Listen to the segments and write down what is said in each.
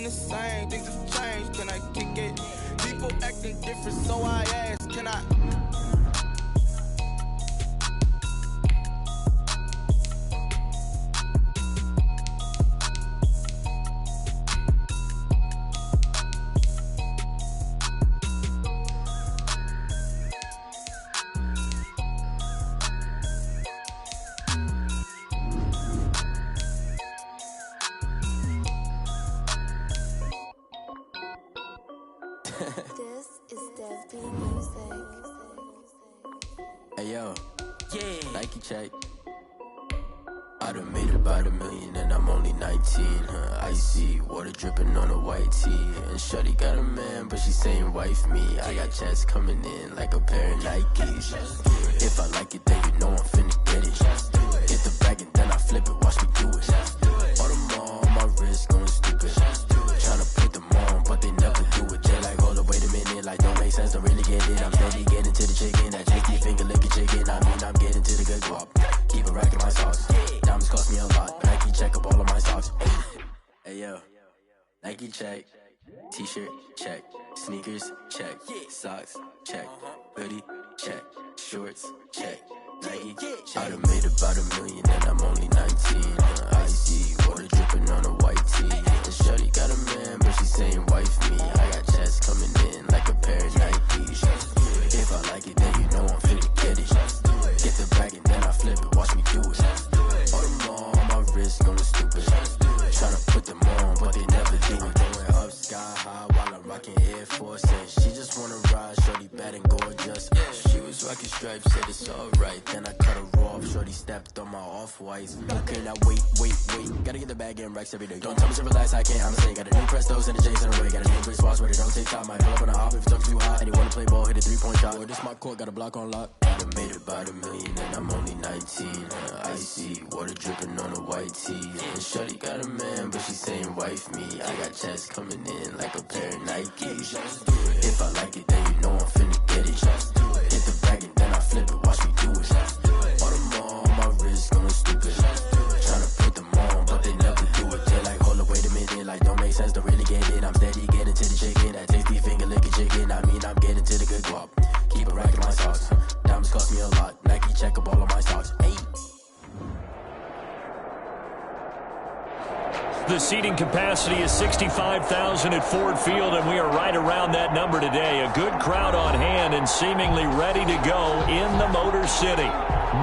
the same, things have changed, can I kick it? People acting different, so I ask, can I? This is Dev Music. Hey yo, yeah, Nike check. I done made about $1 million and I'm only 19. Icy water dripping on a white tee. And shorty got a man, but she saying wife me. I got checks coming in like a pair of Nikes. If I like it, then you know I'm finna get it. Hit the bag and then I flip it, watch me do it. All on my wrist going stupid. Tryna put them on, but they never do it. They're like, hold up, wait a minute, like don't make sense, don't really get it. I'm steady getting to the chicken, that chicky finger licking chicken. I mean, I'm getting to the good guap. Keep it racking my sauce. Diamonds cost me a lot. Nike check up all of my socks. Hey yo, Nike check. T-shirt check. Sneakers check. Socks check. Hoodie check. Shorts check. Nike. I done made about $1 million and I'm only 19. Icy water dripping on a white tee. And shorty got a man, but she saying wife me. I got checks coming in like a pair of Nikes. If I like it, then you know I'm finna get it. Get the bag and then I flip it, watch me do it. All them on my wrist going stupid. Tryna put them on, but they never do it. Going up sky high while I'm rocking Air Force. And she just wanna ride, shorty bad and gorgeous. She was rocking stripes, said it's alright. Then I cut her off, shorty stepped on my off-whites. Okay, now wait. Gotta get the bag and racks every day. Don't tell me to relax, I can't, I'm saying. Got a new Prestos and a J's in a way. Got a new Chris Watch, but it don't take time. I pull up on a hop if it's talking too hot. And you wanna play ball, hit a 3-point shot. Or this my court, got a block on lock. I done made about $1 million and I'm only 19. Icy water dripping on a white tee. And shorty got a man, but she saying wife me. I got checks coming in like a pair of Nikes. If I like it, then you know I'm finna get it. Hit the bag and then I flip it, watch me do it. All them on my wrist going stupid. Tryna put them on, but they never do it. They're like, hold up, wait a minute, like don't make sense, don't really get it. I'm steady getting to the chicken, that tasty finger licking chicken. I mean, I'm getting to the good guap. Keep it racking my sauce. Diamonds cost me a lot. Nike check up all of my stocks. Hey. The seating capacity is 65,000 at Ford Field, and we are right around that number today. A good crowd on hand and seemingly ready to go in the Motor City.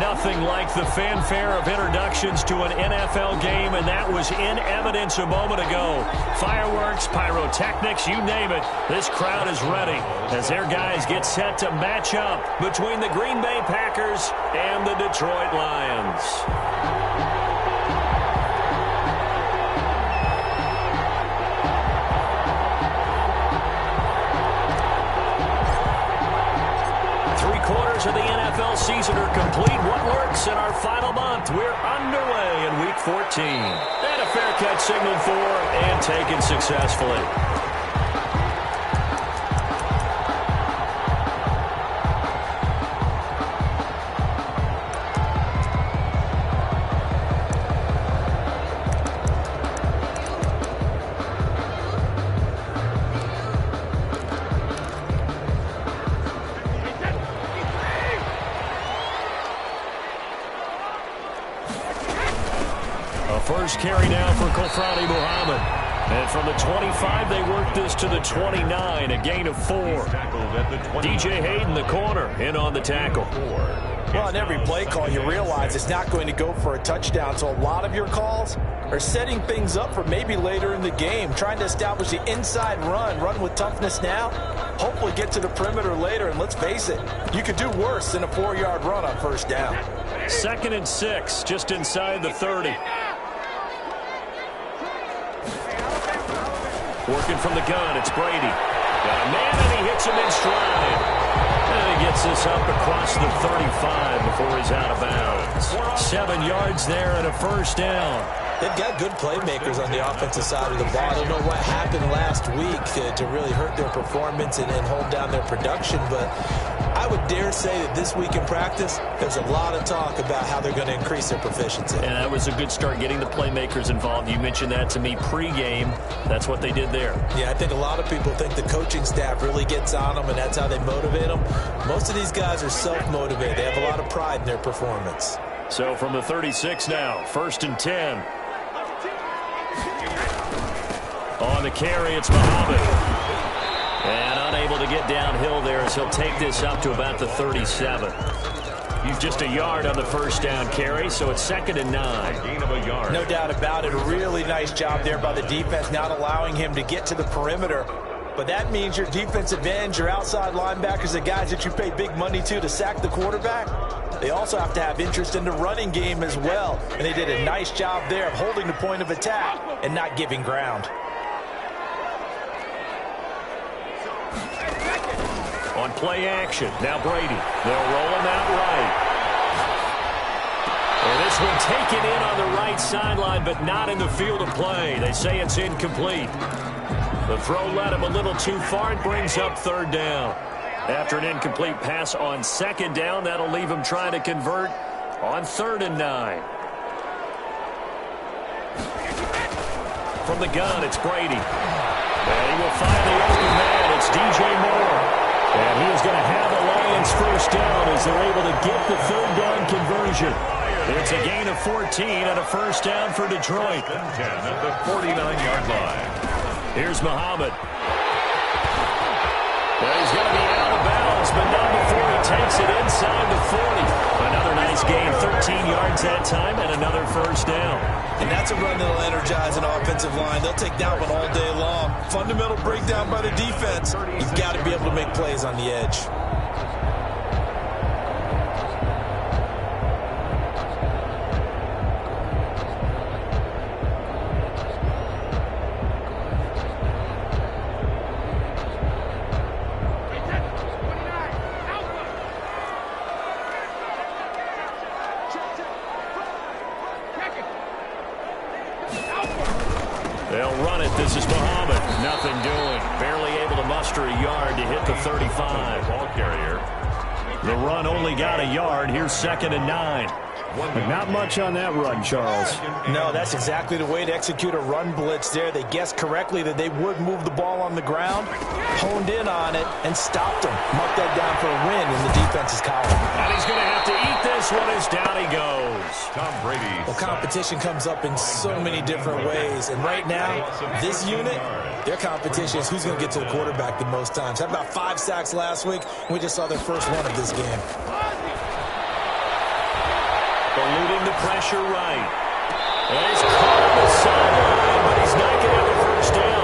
Nothing like the fanfare of introductions to an NFL game, and that was in evidence a moment ago. Fireworks, pyrotechnics, you name it. This crowd is ready as their guys get set to match up between the Green Bay Packers and the Detroit Lions. Of the NFL season are complete. What works in our final month? We're underway in Week 14. And a fair catch signaled for and taken successfully. First carry now for Kofrani Muhammad. And from the 25, they work this to the 29, a gain of 4. DJ Hayden, the corner, in on the tackle. Well, on every play call, you realize it's not going to go for a touchdown, so a lot of your calls are setting things up for maybe later in the game, trying to establish the inside run with toughness now, hopefully get to the perimeter later, and let's face it, you could do worse than a 4-yard run on first down. 2nd and 6, just inside the 30. Working from the gun, it's Brady. Got a man, and he hits him in stride. And he gets this up across the 35 before he's out of bounds. 7 yards there and a first down. They've got good playmakers on the offensive side of the ball. I don't know what happened last week to really hurt their performance and hold down their production, but I would dare say that this week in practice, there's a lot of talk about how they're going to increase their proficiency. And that was a good start, getting the playmakers involved. You mentioned that to me pregame. That's what they did there. Yeah, I think a lot of people think the coaching staff really gets on them, and that's how they motivate them. Most of these guys are self-motivated. They have a lot of pride in their performance. So from the 36 now, 1st and 10. On the carry, it's Muhammad. And unable to get downhill there as he'll take this up to about the 37. He's just a yard on the first down carry, so it's 2nd and 9. Gain of a yard. No doubt about it. A really nice job there by the defense, not allowing him to get to the perimeter. But that means your defensive ends, your outside linebackers, the guys that you pay big money to sack the quarterback, they also have to have interest in the running game as well. And they did a nice job there of holding the point of attack and not giving ground. On play action, now Brady. They'll roll him out right. And this one taken in on the right sideline, but not in the field of play. They say it's incomplete. The throw led him a little too far. It brings up 3rd down. After an incomplete pass on 2nd down, that'll leave him trying to convert on 3rd and 9. From the gun, it's Brady. And he will find the open man. It's DJ Moore. And he is going to have the Lions first down as they're able to get the 3rd down conversion. It's a gain of 14 and a first down for Detroit. 10 at the 49-yard line. Here's Muhammad. Well, he's going to be out of bounds, but not before he takes it inside the 40. Another nice gain, 13 yards that time, and another first down. And that's a run that'll energize an offensive line. They'll take that one all day long. Fundamental breakdown by the defense. You've got to be able to make plays on the edge. They'll run it. This is Muhammad. Nothing doing. Barely able to muster a yard to hit the 35. Ball carrier. The run only got a yard. Here's 2nd and 9. Not much on that run, Charles. No, that's exactly the way to execute a run blitz there. They guessed correctly that they would move the ball on the ground, honed in on it, and stopped them. Mark that down for a win in the defense's column. And he's going to have to eat this one as down he goes. Tom Brady. Well, competition comes up in so many different ways. And right now, this unit, their competition is who's going to get to the quarterback the most times. Had about 5 sacks last week, and we just saw their first one of this game. Eluding the pressure right. And he's caught on the sideline, but he's not going to have a first down.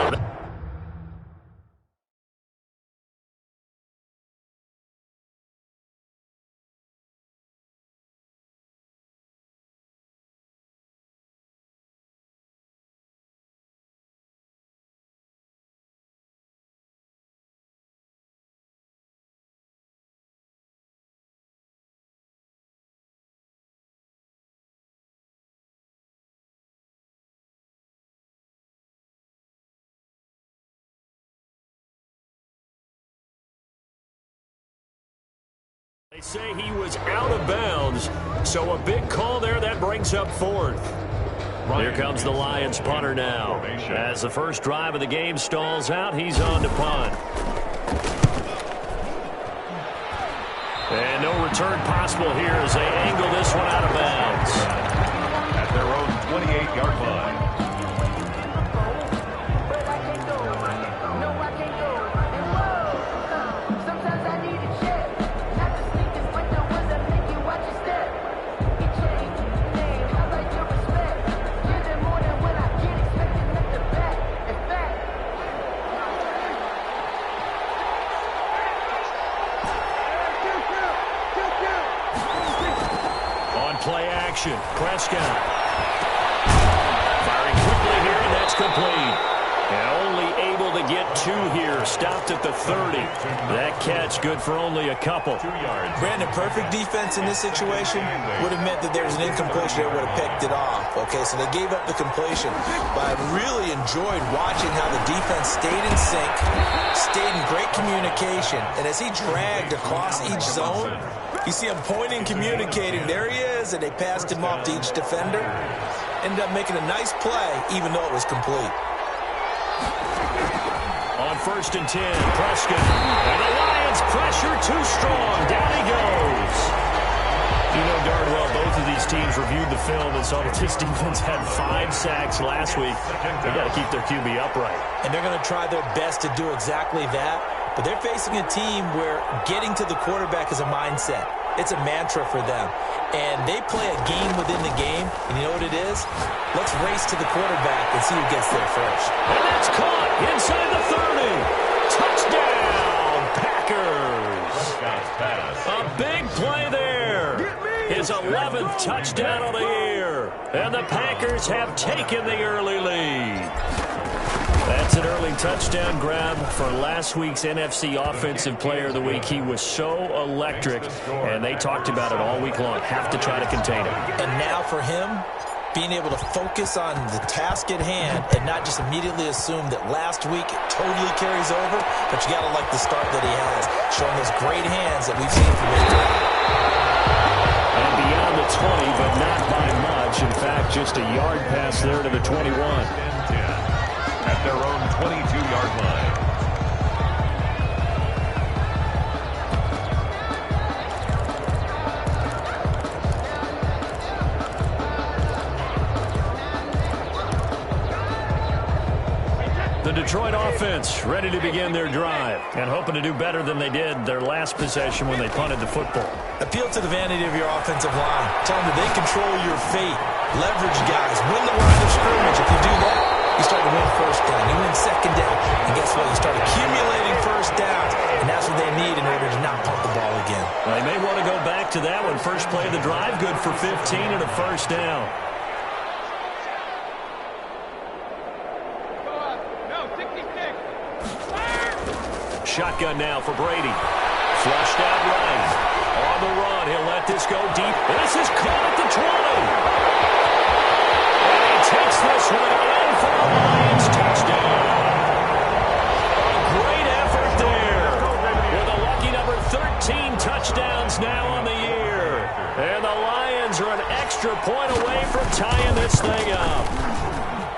They say he was out of bounds, so a big call there. That brings up 4th. Here comes the Lions punter now. As the first drive of the game stalls out, he's on to punt. And no return possible here as they angle this one out of bounds. At their own 28-yard line. Play action. Prescott. Firing quickly here, and that's complete. And only able to get here, stopped at the 30. That catch good for only a couple. 2 yards. Brandon, perfect defense in this situation would have meant that there was an incompletion. They would have picked it off. Okay, so they gave up the completion. But I really enjoyed watching how the defense stayed in sync, stayed in great communication. And as he dragged across each zone, you see him pointing, communicating. There he is, and they passed him off to each defender. Ended up making a nice play, even though it was complete. On 1st and 10, Prescott. And the Lions pressure too strong. Down he goes. You know darn well both of these teams reviewed the film and saw that this defense had 5 sacks last week. They got to keep their QB upright. And they're going to try their best to do exactly that. But they're facing a team where getting to the quarterback is a mindset. It's a mantra for them. And they play a game within the game. And you know what it is? Let's race to the quarterback and see who gets there first. And that's caught inside the 30. Touchdown, Packers. A big play there. His 11th touchdown of the year. And the Packers have taken the early lead. That's an early touchdown grab for last week's NFC Offensive Player of the Week. He was so electric, and they talked about it all week long. Have to try to contain him. And now for him, being able to focus on the task at hand and not just immediately assume that last week it totally carries over, but you got to like the start that he has, showing those great hands that we've seen from him. And beyond the 20, but not by much. In fact, just a yard pass there to the 21. At their own 22-yard line. The Detroit offense ready to begin their drive and hoping to do better than they did their last possession when they punted the football. Appeal to the vanity of your offensive line. Tell them that they control your fate. Leverage guys. Win the line of scrimmage. If you do that, you start to win first down. You win second down. And guess what? You start accumulating first downs. And that's what they need in order to not punt the ball again. Well, they may want to go back to that one. First play of the drive, good for 15 and a first down. Shotgun now for Brady. Flushed out right. On the run, he'll let this go deep. This is caught at the 20. And he takes this one in for a Lions touchdown. A great effort there. With a lucky number 13 touchdowns now on the year. And the Lions are an extra point away from tying this thing up.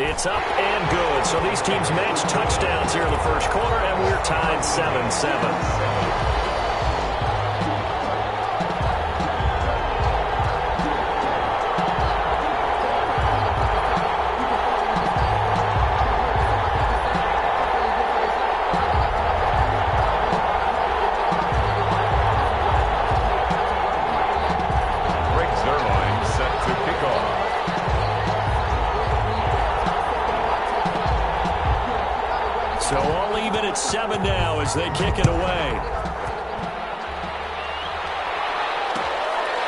It's up and good. So these teams match touchdowns here in the first quarter, and we're tied 7-7. So all even at 7 now as they kick it away.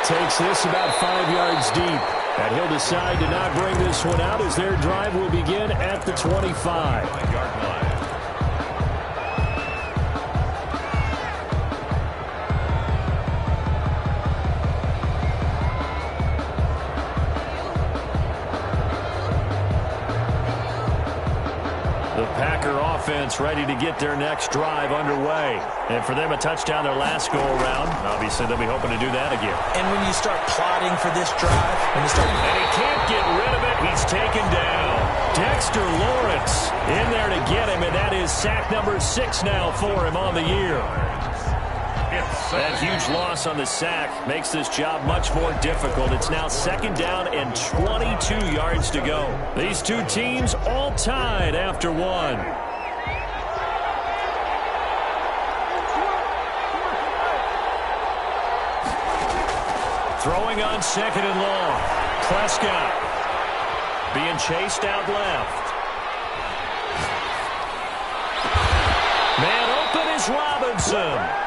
Takes this about 5 yards deep. And he'll decide to not bring this one out as their drive will begin at the 25-yard line. Packer offense ready to get their next drive underway. And for them, a touchdown their last go-around. Obviously, they'll be hoping to do that again. And when you start plotting for this drive, and he can't get rid of it. He's taken down. Dexter Lawrence in there to get him, and that is sack number 6 now for him on the year. That huge loss on the sack makes this job much more difficult. It's now 2nd down and 22 yards to go. These two teams all tied after 1. Throwing on 2nd and long. Prescott being chased out left. Man open is Robinson.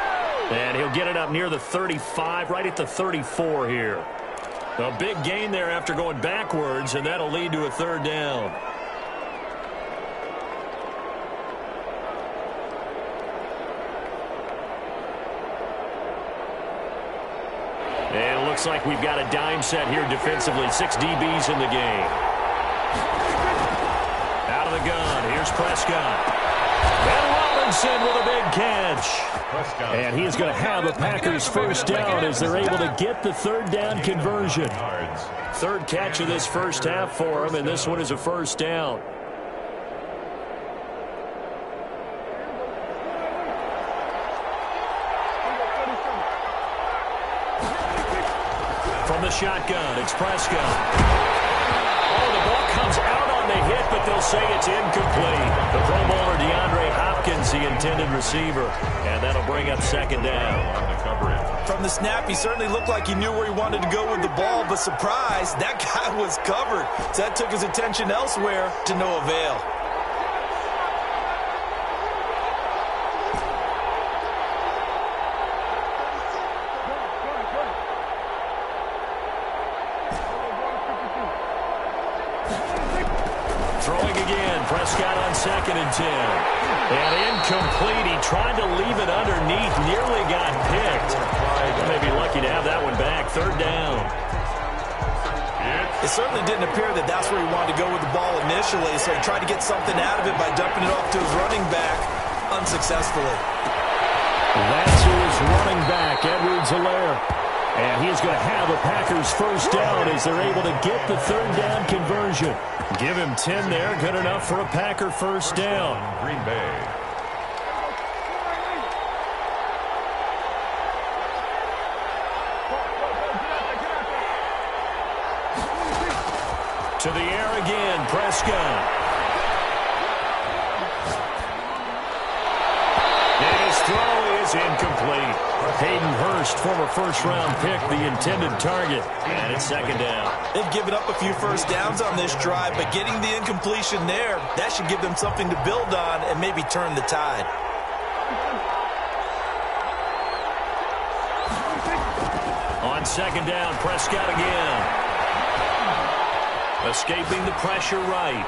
And he'll get it up near the 35, right at the 34 here. A big gain there after going backwards, and that'll lead to a 3rd down. looks like we've got a dime set here defensively. 6 DBs in the game. Out of the gun. Here's Prescott. And Robinson with a big catch. And he is going to have a Packers first down as they're able to get the third down conversion. Third catch of this first half for him, and this one is a first down. From the shotgun, it's Prescott. Oh, the ball comes out on the hit, but they'll say it's incomplete. The Pro Bowler DeAndre Hopkins, the intended receiver, and that'll bring up second down. From the snap, he certainly looked like he knew where he wanted to go with the ball, but surprise, that guy was covered. So that took his attention elsewhere to no avail. Throwing again, Prescott on 2nd and 10. And incomplete. He tried to leave it underneath, nearly got picked. Maybe lucky to have that one back. Third down. It certainly didn't appear that that's where he wanted to go with the ball initially, so he tried to get something out of it by dumping it off to his running back unsuccessfully. That's who is running back, Edwards-Helaire. And he is going to have a Packers first down as they're able to get the third down conversion. Give him 10 there, good enough for a Packer first down. Green Bay. To the air again, Prescott. And his throw is incomplete. Hayden Hurst, former first-round pick, the intended target. And it's second down. They've given up a few first downs on this drive, but getting the incompletion there, that should give them something to build on and maybe turn the tide. On second down, Prescott again. Escaping the pressure right.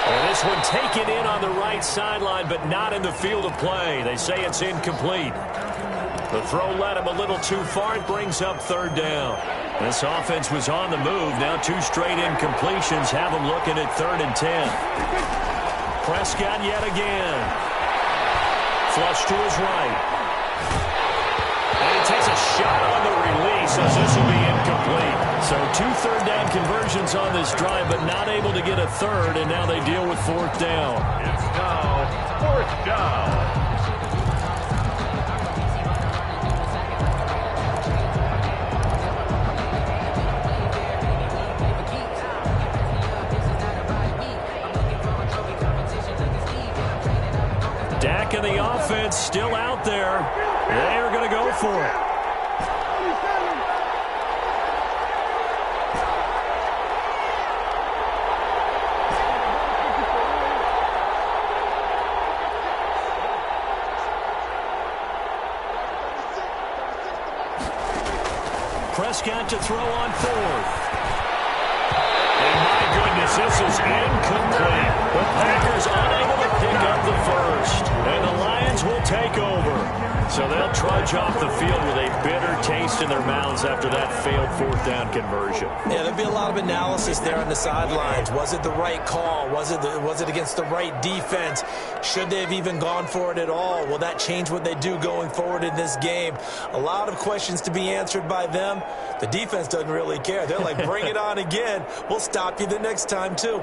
And this one taken in on the right sideline, but not in the field of play. They say it's incomplete. The throw led him a little too far. It brings up third down. This offense was on the move. Now 2 straight incompletions have them looking at 3rd and 10. Prescott yet again. Flush to his right. And he takes a shot on the release as this will be incomplete. So 2 third down conversions on this drive, but not able to get a third, and now they deal with 4th down. It's now 4th down. Dak and the offense still out there. They are going to go for it. Prescott to throw on 4th. And my goodness, this is incomplete. The Packers unable to pick up the first. And the Lions will take over. So they'll trudge off the field with a bitter taste in their mouths after that failed 4th down conversion. Yeah, there'll be a lot of analysis there on the sidelines. Was it the right call? Was it against the right defense? Should they have even gone for it at all? Will that change what they do going forward in this game? A lot of questions to be answered by them. The defense doesn't really care. They're like, bring it on again. We'll stop you the next time, too.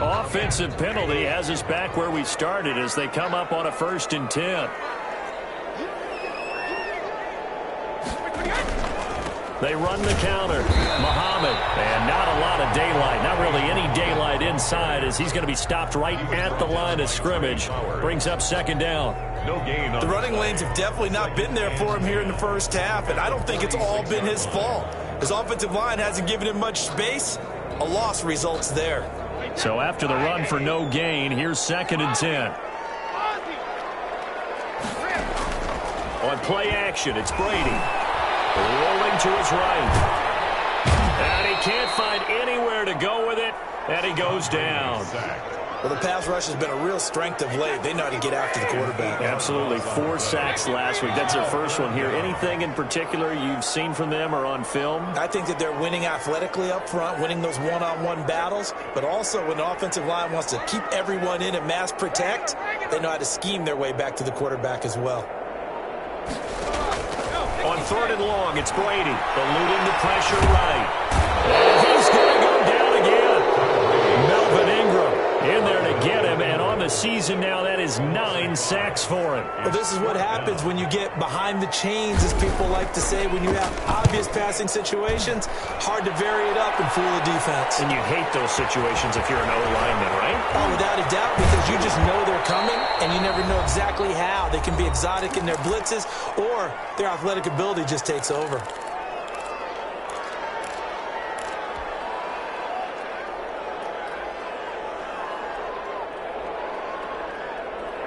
Offensive penalty has us back where we started as they come up on a 1st and 10. They run the counter. Muhammad, and not a lot of daylight. Not really any daylight inside as he's going to be stopped right at the line of scrimmage. Brings up second down. No gain. The running lanes have definitely not been there for him here in the first half, and I don't think it's all been his fault. His offensive line hasn't given him much space. A loss results there. So after the run for no gain, here's 2nd and 10. On play action, it's Brady. Rolling to his right. And he can't find anywhere to go with it, and he goes down. Well, the pass rush has been a real strength of late. They know how to get after the quarterback. Absolutely. 4 sacks last week. That's their first one here. Anything in particular you've seen from them or on film? I think that they're winning athletically up front, winning those one-on-one battles, but also when the offensive line wants to keep everyone in and mass protect, they know how to scheme their way back to the quarterback as well. On 3rd and long, it's Brady. Eluding the pressure right. And he's going to go down again. Melvin Ingram in there to get him, and on the season now, that is 9 sacks for him. Well, this is what happens when you get behind the chains, as people like to say, when you have obvious passing situations. Hard to vary it up and fool the defense. And you hate those situations if you're an O-lineman, right? Oh, without a doubt, because you just know they're coming, and you never know exactly how. They can be exotic in their blitzes, or their athletic ability just takes over.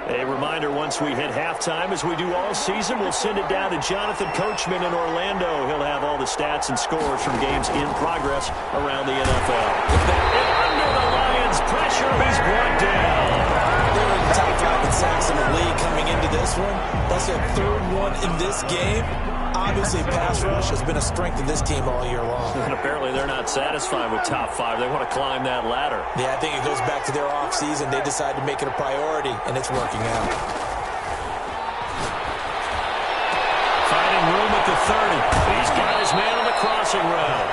A reminder, once we hit halftime, as we do all season, we'll send it down to Jonathan Coachman in Orlando. He'll have all the stats and scores from games in progress around the NFL. And under the Lions' pressure, he's brought down. They were in the top 5 in sacks in the league coming into this one. That's their 3rd one in this game. Obviously, pass rush has been a strength of this team all year long. And apparently they're not satisfied with top 5. They want to climb that ladder. Yeah, I think it goes back to their offseason. They decided to make it a priority, and it's working out. Finding room at the 30. He's got his man on the crossing route.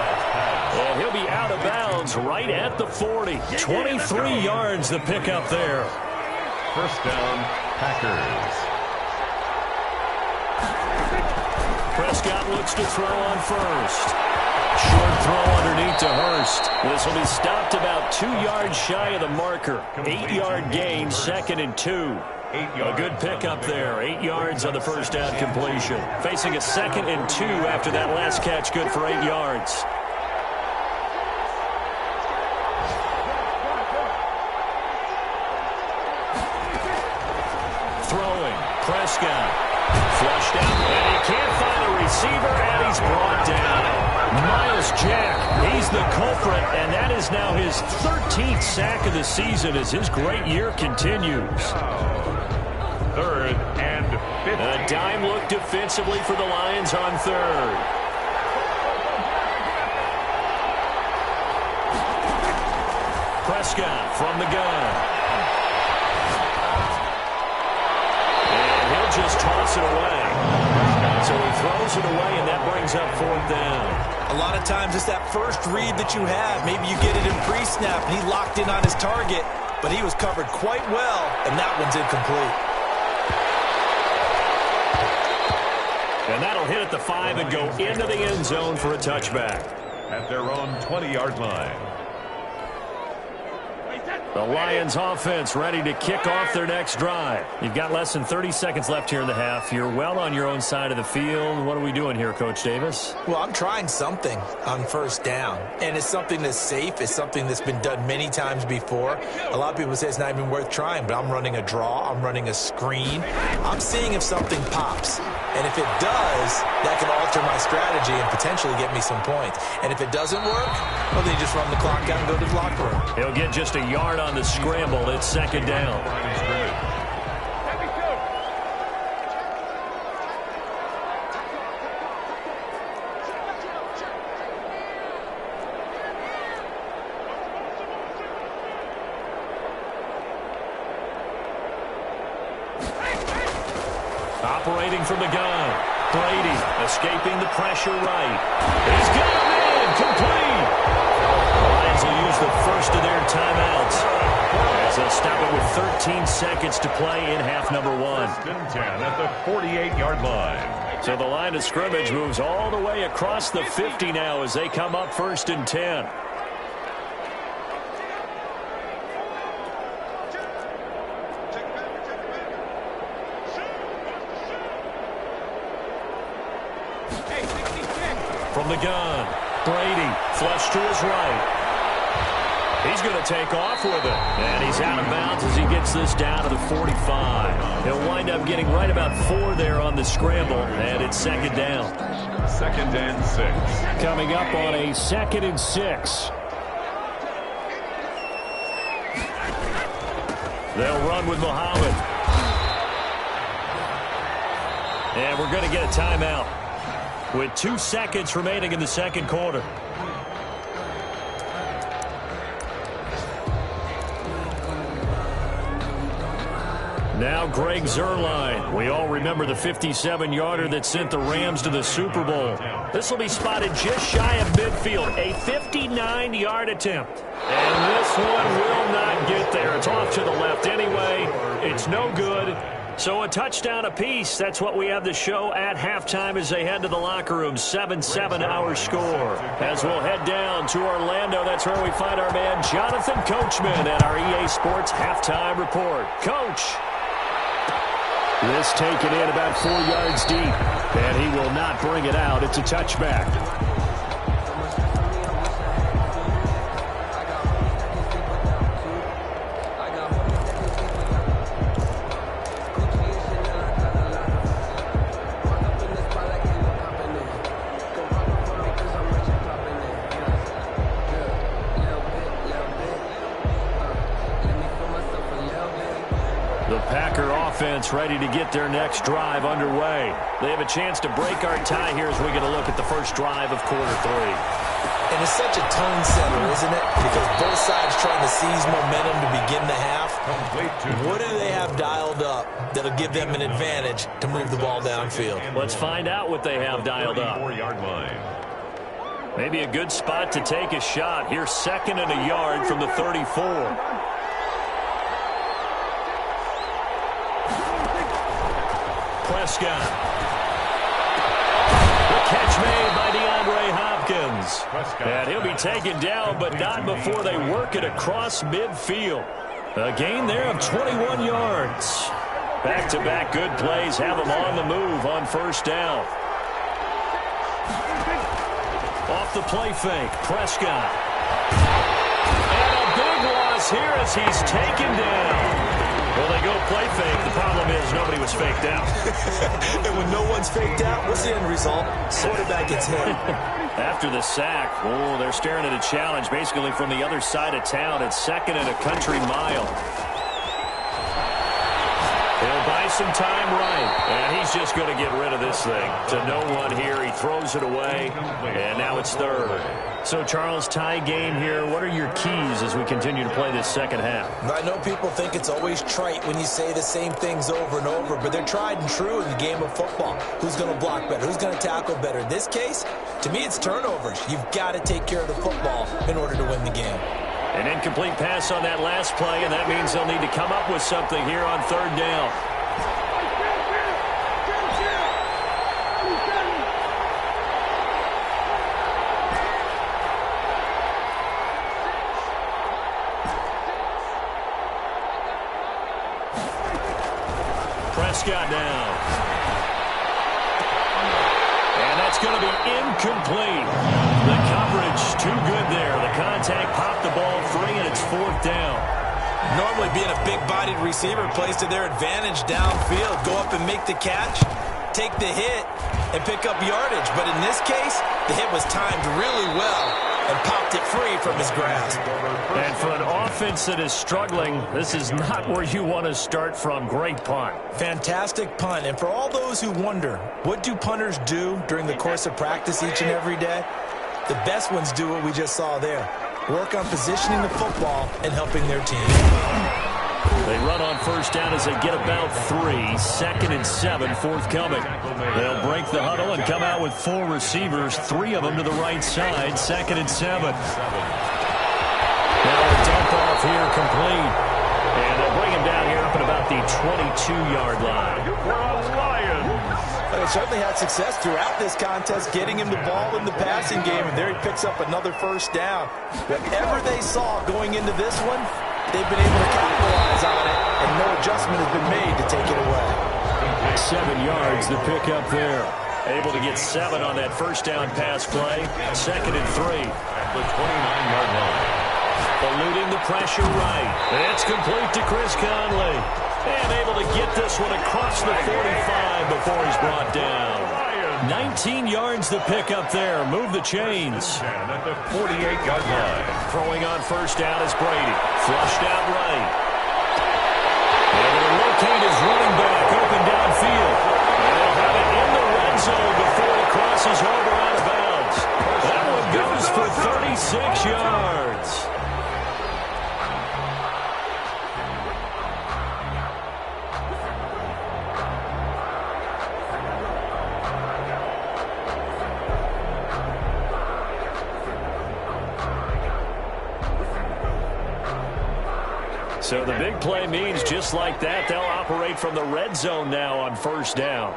And he'll be out of bounds right at the 40. 23 yards the pickup there. First down, Packers. Prescott looks to throw on first. Short throw underneath to Hurst. This will be stopped about 2 yards shy of the marker. 8-yard gain, 2nd and 2. A good pickup there. 8 yards on the first down completion. Facing a 2nd and 2 after that last catch, good for 8 yards. Throwing. Prescott. Flushed out, and he can't find a receiver, and he's brought down. Miles Jack, he's the culprit, and that is now his 13th sack of the season as his great year continues. 3rd and 15. A dime look defensively for the Lions on 3rd. Prescott from the gun. Just toss it away. So he throws it away, and that brings up 4th down. A lot of times it's that first read that you have. Maybe you get it in pre-snap, and he locked in on his target, but he was covered quite well, and that one's incomplete. And that'll hit at the 5 and go into the end zone for a touchback. At their own 20-yard line. The Lions offense ready to kick off their next drive. You've got less than 30 seconds left here in the half. You're well on your own side of the field. What are we doing here, Coach Davis? Well, I'm trying something on first down, and it's something that's safe. It's something that's been done many times before. A lot of people say it's not even worth trying, but I'm running a draw. I'm running a screen. I'm seeing if something pops, and if it does, that can alter my strategy and potentially get me some points. And if it doesn't work, well, then you just run the clock out and go to the locker room. He'll get just a yard on the scramble. It's 2nd down. Operating from the gun. Brady escaping the pressure right. He's got him in. Complete. The Lions will use the first of their timeouts as they'll stop it with 13 seconds to play in half number 1. 10 at the 48-yard line. So the line of scrimmage moves all the way across the 50 now as they come up 1st and 10. From the gun, Brady, flush to his right. He's going to take off with it. And he's out of bounds as he gets this down to the 45. He'll wind up getting right about 4 there on the scramble, and it's 2nd down. 2nd and 6. Coming up on a 2nd and 6. They'll run with Muhammad. And we're going to get a timeout with 2 seconds remaining in the 2nd quarter. Now Greg Zuerlein. We all remember the 57-yarder that sent the Rams to the Super Bowl. This will be spotted just shy of midfield. A 59-yard attempt. And this one will not get there. It's off to the left anyway. It's no good. So a touchdown apiece. That's what we have to show at halftime as they head to the locker room. 7-7 our score. As we'll head down to Orlando, that's where we find our man Jonathan Coachman at our EA Sports Halftime Report. Coach. This taken in about 4 yards deep, and he will not bring it out. It's a touchback. Ready to get their next drive underway. They have a chance to break our tie here as we get a look at the first drive of quarter 3. And it's such a tone setter, isn't it? Because both sides trying to seize momentum to begin the half. What do they have dialed up that'll give them an advantage to move the ball downfield? Let's find out what they have dialed up. 34-yard line. Maybe a good spot to take a shot. Here's 2nd and a yard from the 34. Prescott. The catch made by DeAndre Hopkins. And he'll be taken down, but not before they work it across midfield. A gain there of 21 yards. Back-to-back good plays have them on the move on 1st down. Off the play fake, Prescott. And a big loss here as he's taken down. Well, they go play fake. The problem is nobody was faked out. And when no one's faked out, what's the end result? Quarterback gets hit. After the sack, oh, they're staring at a challenge basically from the other side of town. It's 2nd and a country mile. He'll buy some time right, and he's just going to get rid of this thing. To no one here, he throws it away, and now it's 3rd. So, Charles, tie game here. What are your keys as we continue to play this 2nd half? I know people think it's always trite when you say the same things over and over, but they're tried and true in the game of football. Who's going to block better? Who's going to tackle better? In this case, to me, it's turnovers. You've got to take care of the football in order to win the game. An incomplete pass on that last play, and that means they'll need to come up with something here on 3rd down. Prescott down. And that's going to be incomplete. The coverage too good there. The contact popped the ball free, and it's 4th down. Normally being a big-bodied receiver plays to their advantage downfield. Go up and make the catch, take the hit, and pick up yardage. But in this case, the hit was timed really well and popped it free from his grasp. And for an offense that is struggling, this is not where you want to start from. Great punt. Fantastic punt. And for all those who wonder, what do punters do during the course of practice each and every day? The best ones do what we just saw there. Work on positioning the football and helping their team. They run on 1st down as they get about 3. 2nd and 7, forthcoming. They'll break the huddle and come out with 4 receivers, 3 of them to the right side. 2nd and 7. Now a dump off here complete. And they'll bring him down here up at about the 22-yard line. Lions. know, certainly had success throughout this contest, getting him the ball in the passing game, and there he picks up another first down. Whatever they saw going into this one, they've been able to capitalize on it, and no adjustment has been made to take it away. 7 yards, the pickup there. Able to get 7 on that first down pass play. 2nd and 3. At the 29-yard line. Eluding the pressure right. It's complete to Chris Conley. And able to get this one across the 45 before he's brought down. 19 yards the pickup there. Move the chains. And at the 48-yard line. Throwing on first down is Brady. Flushed out right. Able to locate his running back open downfield. And they'll have it in the red zone before he crosses over out of bounds. That one goes for 36 yards. So the big play means just like that, they'll operate from the red zone now on first down.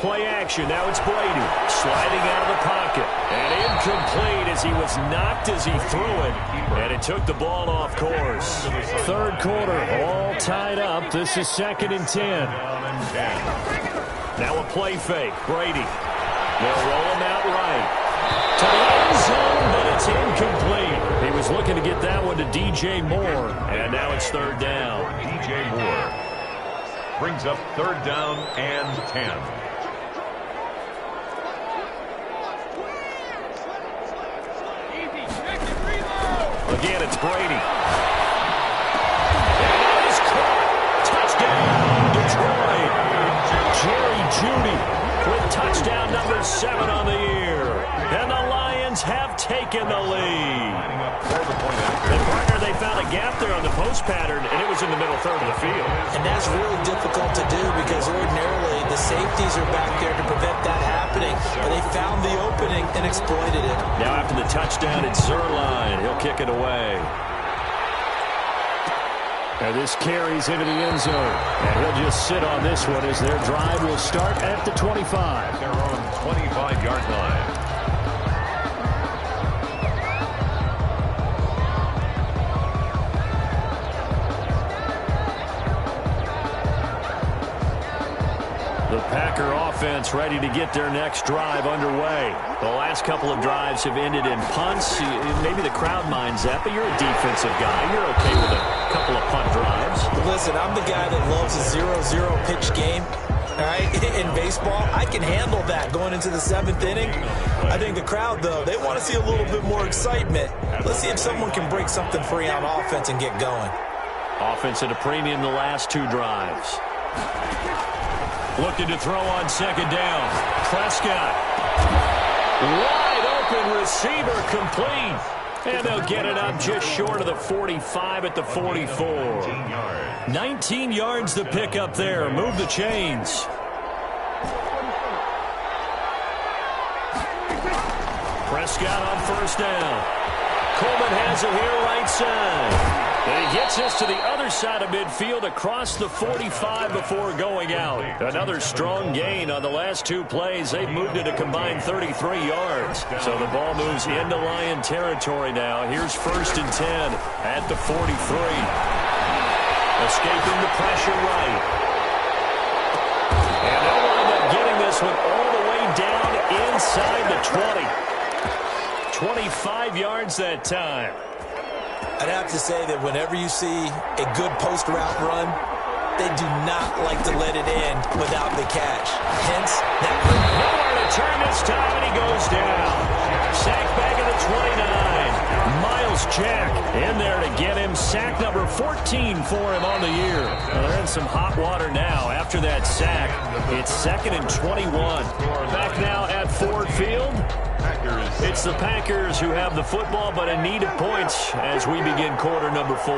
Play action. Now it's Brady sliding out of the pocket. And incomplete as he was knocked as he threw it. And it took the ball off course. Third quarter, all tied up. This is 2nd and 10. Now a play fake. Brady. They'll roll him out right. To the end zone, but it's incomplete. He was looking to get that one to DJ Moore. And now it's 3rd down. DJ Moore brings up 3rd down and 10. Again, it's Brady. And it is caught. Touchdown, Detroit. Jerry Jeudy with touchdown number 7 on the year. And the Lions have taken the lead. And partner, they found a gap there on the post pattern, and it was in the middle third of the field. And that's really difficult to do because ordinarily the safeties are back there to prevent that happening. But they found the opening and exploited it. Now after the touchdown, it's Zerline. He'll kick it away. And this carries into the end zone. And he'll just sit on this one as their drive will start at the 25. Their own 25-yard line. The Packer offense ready to get their next drive underway. The last couple of drives have ended in punts. Maybe the crowd minds that, but you're a defensive guy. You're okay with a couple of punt drives. Listen, I'm the guy that loves a 0-0 pitch game. All right, in baseball, I can handle that going into the 7th inning. I think the crowd, though, they want to see a little bit more excitement. Let's see if someone can break something free on offense and get going. Offense at a premium the last 2 drives. Looking to throw on 2nd down. Prescott. Wide open receiver complete. And they'll get it up just short of the 45 at the 44. 19 yards the pick up there. Move the chains. Prescott on first down. Coleman has it here right side. And he gets us to the other side of midfield across the 45 before going out. Another strong gain on the last 2 plays. They've moved it a combined 33 yards. So the ball moves into Lion territory now. Here's 1st and 10 at the 43. Escaping the pressure right. And they'll wind up getting this one all the way down inside the 20. 25 yards that time. I'd have to say that whenever you see a good post route run, they do not like to let it in without the catch. Hence, that nowhere to turn this time, and he goes down. Sack back at the 29. Miles Jack in there to get him. Sack number 14 for him on the year. Well, they're in some hot water now after that sack. It's 2nd and 21. Back now at Ford Field. It's the Packers who have the football, but in need of points as we begin quarter number 4.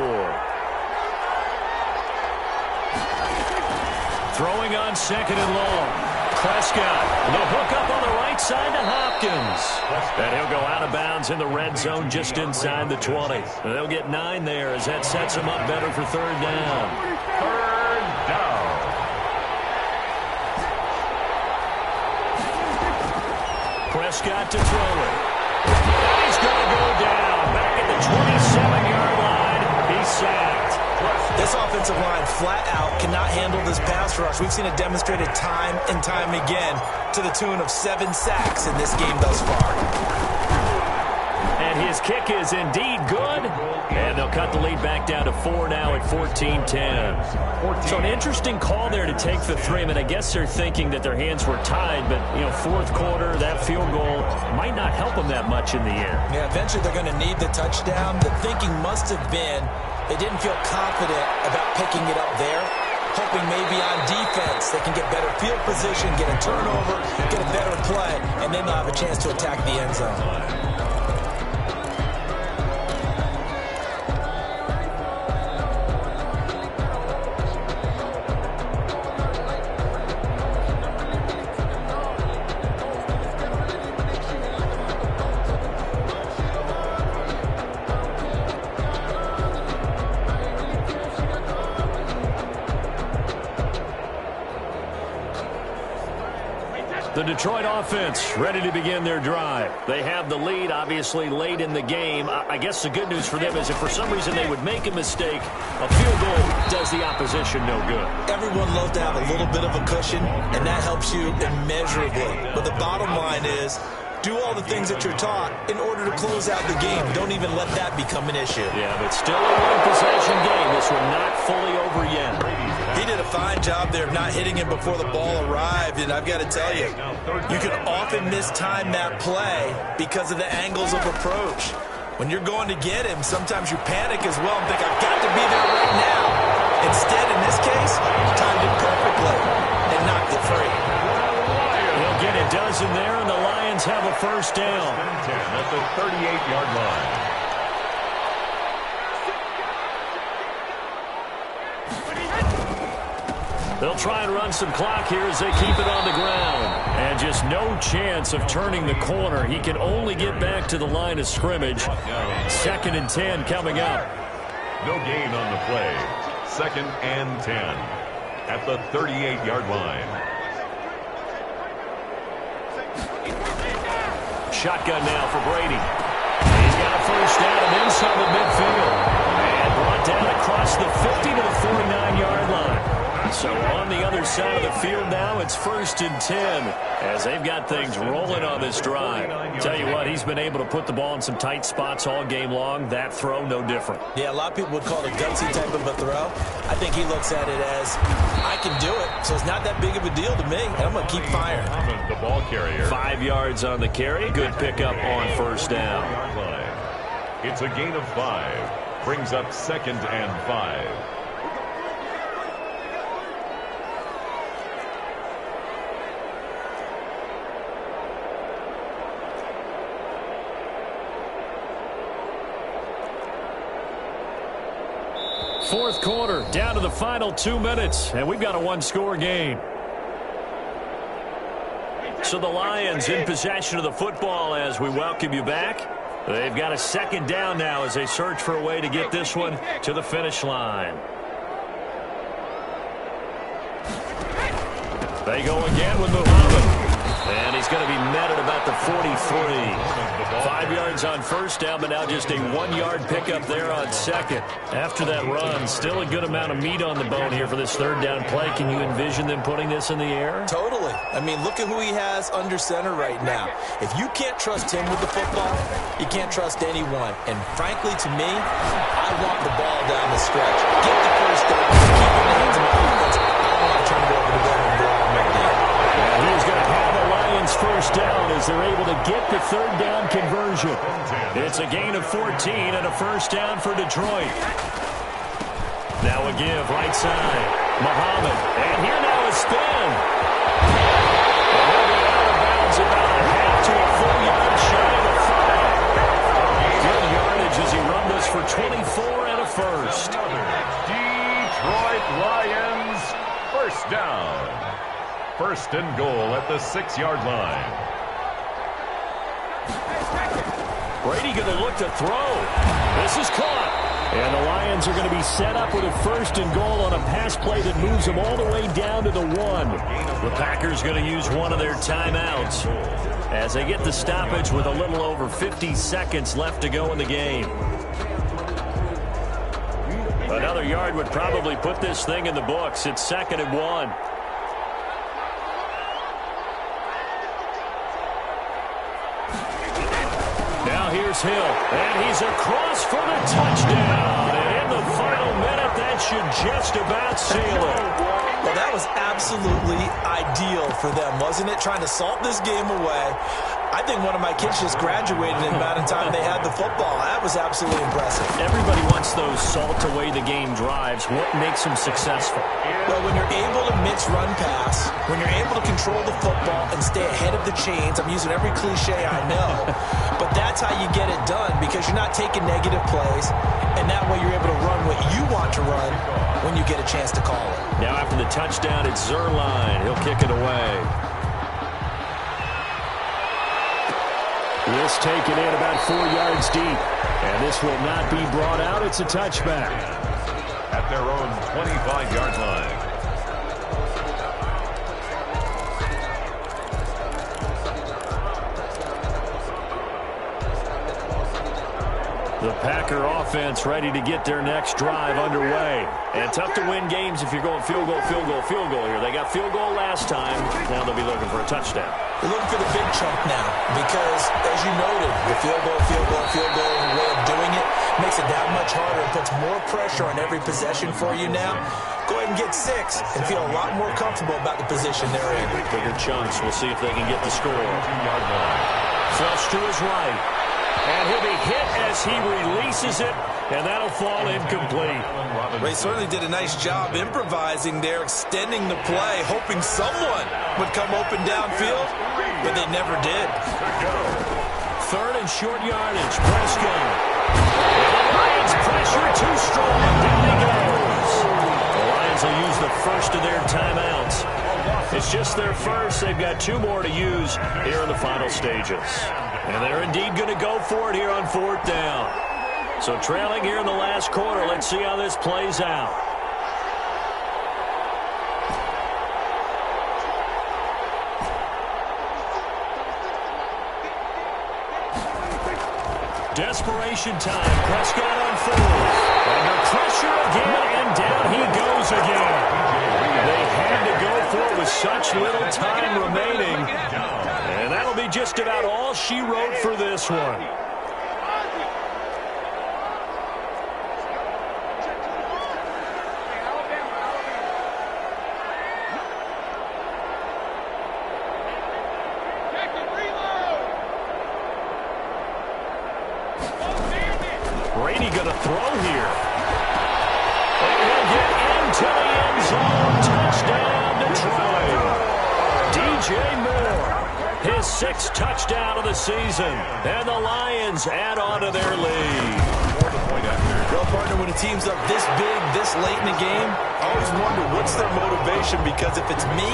Throwing on 2nd and long. Prescott, the hook up on the right side to Hopkins. And he'll go out of bounds in the red zone just inside the 20. They'll get 9 there as that sets them up better for 3rd down. 3rd down. Prescott to throw it. And he's going to go down. Back at the 27-yard line. He's sacked. This offensive line flat out cannot handle this pass rush. We've seen it demonstrated time and time again to the tune of 7 sacks in this game thus far. And his kick is indeed good. And they'll cut the lead back down to 4 now at 14-10. So an interesting call there to take the 3. I mean, I guess they're thinking that their hands were tied, but, you know, fourth quarter, that field goal might not help them that much in the end. Yeah, eventually they're going to need the touchdown. The thinking must have been they didn't feel confident about picking it up there, hoping maybe on defense they can get better field position, get a turnover, get a better play, and then they'll have a chance to attack the end zone. The Detroit offense ready to begin their drive. They have the lead, obviously, late in the game. I guess the good news for them is if for some reason they would make a mistake, a field goal does the opposition no good. Everyone loves to have a little bit of a cushion, and that helps you immeasurably. But the bottom line is, do all the things that you're taught in order to close out the game. Don't even let that become an issue. Yeah, but still a one-possession game. This one not fully over yet. He did a fine job there of not hitting him before the ball arrived, and I've got to tell you, you can often mistime that play because of the angles of approach. When you're going to get him, sometimes you panic as well and think, I've got to be there right now. Instead, in this case, timed it perfectly and knocked it free. He'll get a dozen there, and the Lions have a first down. At the 38-yard line. They'll try and run some clock here as they keep it on the ground. And just no chance of turning the corner. He can only get back to the line of scrimmage. 2nd and 10 coming up. No gain on the play. 2nd and 10 at the 38-yard line. Shotgun now for Brady. He's got a first down and then some at midfield. And brought down across the 50 to the 49-yard line. So on the other side of the field now, it's 1st and 10 as they've got things rolling on this drive. Tell you what, he's been able to put the ball in some tight spots all game long. That throw, no different. Yeah, a lot of people would call it a gutsy type of a throw. I think he looks at it as, I can do it, so it's not that big of a deal to me, and I'm going to keep firing. The ball carrier. 5 yards on the carry. Good pickup on first down. It's a gain of 5. Brings up 2nd and 5. Fourth quarter, down to the final 2 minutes, and we've got a one-score game. So the Lions in possession of the football as we welcome you back. They've got a 2nd down now as they search for a way to get this one to the finish line. They go again with Muhammad. And he's going to be met at about the 43. 5 yards on first down, but now just a 1-yard pickup there on 2nd. After that run, still a good amount of meat on the bone here for this 3rd down play. Can you envision them putting this in the air? Totally. I mean, look at who he has under center right now. If you can't trust him with the football, you can't trust anyone. And frankly, to me, I want the ball down the stretch. Get the first down. Keep it in the hands of my defense. I don't want to turn it over to them and go out and make the deal. He's going to have the Lions first down as they're able to get the 3rd down conversion. It's a gain of 14 and a first down for Detroit. Now a give right side. Muhammad. And here now a spin. And he'll be out of bounds about a half to a full yard shy of the 5. Good yardage as he run this for 24 and a first. Detroit Lions first down. 1st and goal at the 6-yard line. Brady going to look to throw. This is caught. And the Lions are going to be set up with a 1st and goal on a pass play that moves them all the way down to the 1. The Packers going to use one of their timeouts as they get the stoppage with a little over 50 seconds left to go in the game. Another yard would probably put this thing in the books. It's 2nd and 1. Now here's Hill, and he's across for the touchdown. And in the final minute, that should just about seal it. Well, that was absolutely ideal for them, wasn't it? Trying to salt this game away. I think one of my kids just graduated in the amount of time they had the football. That was absolutely impressive. Everybody wants those salt-away-the-game drives. What makes them successful? Well, when you're able to mix run-pass, when you're able to control the football and stay ahead of the chains, I'm using every cliche I know, but that's how you get it done because you're not taking negative plays, and that way you're able to run what you want to run when you get a chance to call it. Now after the touchdown, it's Zerline. He'll kick it away. This taken in about 4 yards deep. And this will not be brought out. It's a touchback. At their own 25-yard line. The Packer offense ready to get their next drive underway. And tough to win games if you're going field goal, field goal, field goal here. They got field goal last time. Now they'll be looking for a touchdown. They're looking for the big chunk now because, as you noted, the field goal way of doing it makes it that much harder and puts more pressure on every possession for you now. Go ahead and get 6 and feel a lot more comfortable about the position they're in. Bigger chunks. We'll see if they can get the score. Flush to his right. And he'll be hit as he releases it, and that'll fall incomplete. Ray certainly did a nice job improvising there, extending the play, hoping someone would come open downfield, but they never did. 3rd and short yardage. Prescott. And the Lions pressure too strong. Down he goes. The Lions will use the first of their timeouts. It's just their first. They've got 2 more to use here in the final stages. And they're indeed going to go for it here on 4th down. So trailing here in the last quarter. Let's see how this plays out. Desperation time. Prescott on 4th. Under pressure again, and down he goes again. They had to go for it with such little time remaining. And that'll be just about all she wrote for this one. Brady going to throw here. And he'll get into the end zone. Touchdown Detroit. DJ Moore. His 6th touchdown of the season. And the Lions add on to their lead. Well, partner, when a team's up this big, this late in the game, I always wonder what's their motivation, because if it's me,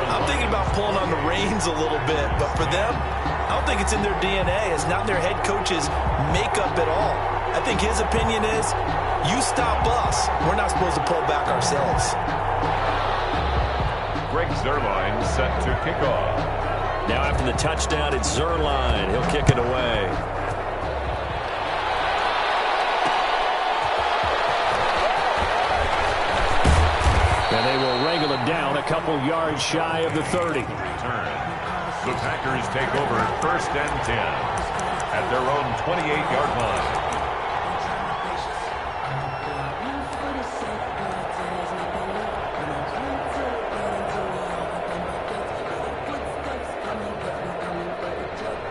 I'm thinking about pulling on the reins a little bit. But for them, I don't think it's in their DNA. It's not their head coach's makeup at all. I think his opinion is, you stop us, we're not supposed to pull back ourselves. Greg Zerline set to kick off. Now after the touchdown, it's Zerline. He'll kick it away. And they will wrangle it down a couple yards shy of the 30. The Packers take over 1st and 10 at their own 28-yard line.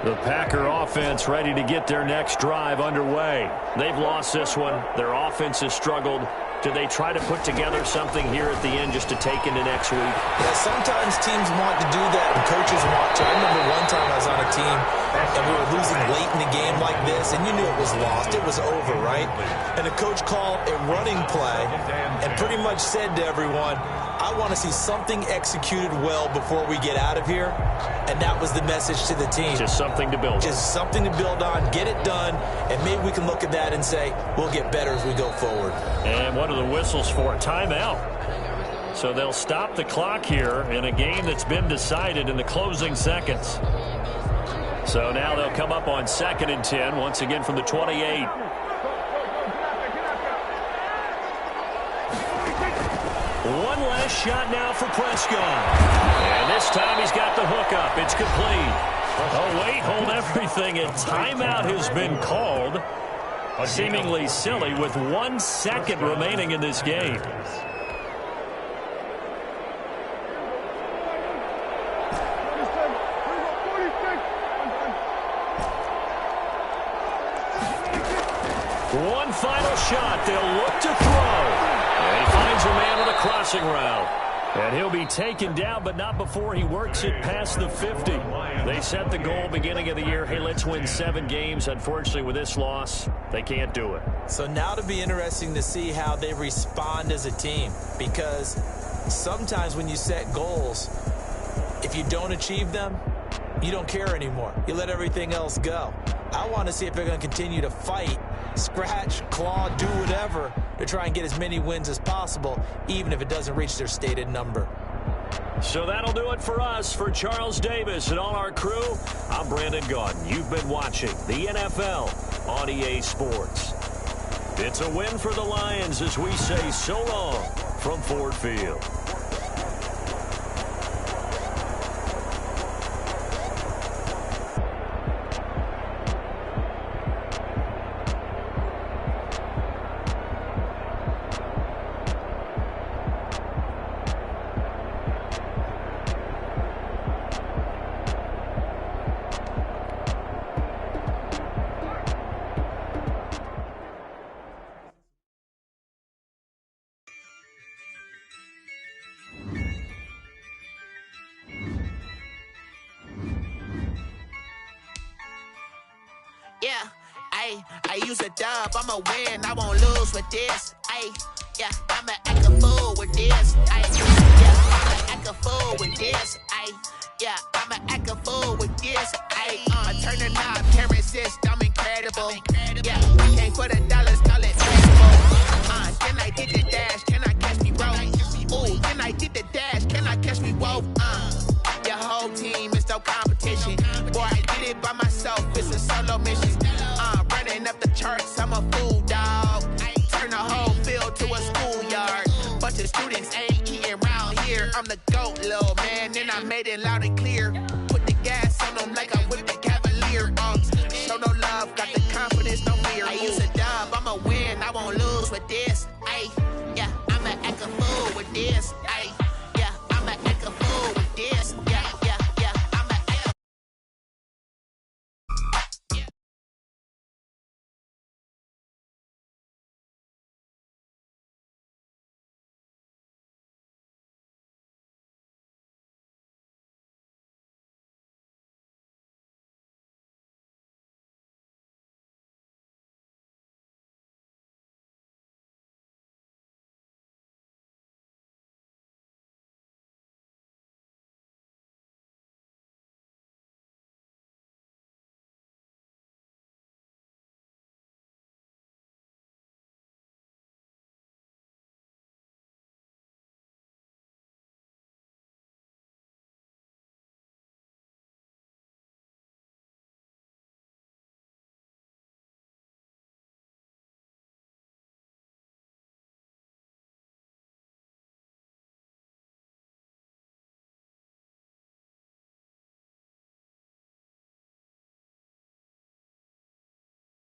The Packer offense ready to get their next drive underway. They've lost this one. Their offense has struggled. Do they try to put together something here at the end just to take into next week? Yeah, sometimes teams want to do that and coaches want to. I remember one time I was on a team and we were losing late in the game like this, and you knew it was lost. It was over, right? And the coach called a running play and pretty much said to everyone, I want to see something executed well before we get out of here, and that was the message to the team. Just something to build on. Just something to build on, get it done, and maybe we can look at that and say, we'll get better as we go forward. And what are the whistles for? Timeout. So they'll stop the clock here in a game that's been decided in the closing seconds. So now they'll come up on 2nd and 10, once again from the 28. One last shot now for Prescott. And this time he's got the hook up. It's complete. Oh, wait, hold everything. A timeout has been called. Seemingly silly with 1 second remaining in this game. One final shot. They'll look to throw. And he finds a man with a crossing route. And he'll be taken down, but not before he works it past the 50. They set the goal beginning of the year. Hey, let's win 7 games. Unfortunately, with this loss, they can't do it. So now to be interesting to see how they respond as a team. Because sometimes when you set goals, if you don't achieve them, you don't care anymore. You let everything else go. I want to see if they're going to continue to fight, scratch, claw, do whatever to try and get as many wins as possible, even if it doesn't reach their stated number. So that'll do it for us. For Charles Davis and all our crew, I'm Brandon Gaudin. You've been watching the NFL on EA Sports. It's a win for the Lions as we say so long from Ford Field. Yeah, I use a dub, I'ma win, I won't lose with this. Yeah, I'ma act a fool with this. Yeah, I'ma act a fool with this. Yeah, I'ma act a fool with this. I turn the knob, can't resist, I'm incredible. Yeah, came for the dollars, call it incredible. Then I did the dash, can I catch me roll? Ooh, then I did the dash, can I catch me roll? Your whole team is no competition. Boy, I did it by myself, it's a solo mission. Running up the charts, I'm a fool, dog. Turn the whole field to a schoolyard. Bunch of students ain't eating round here. I'm the GOAT, little man, and I made it loud again.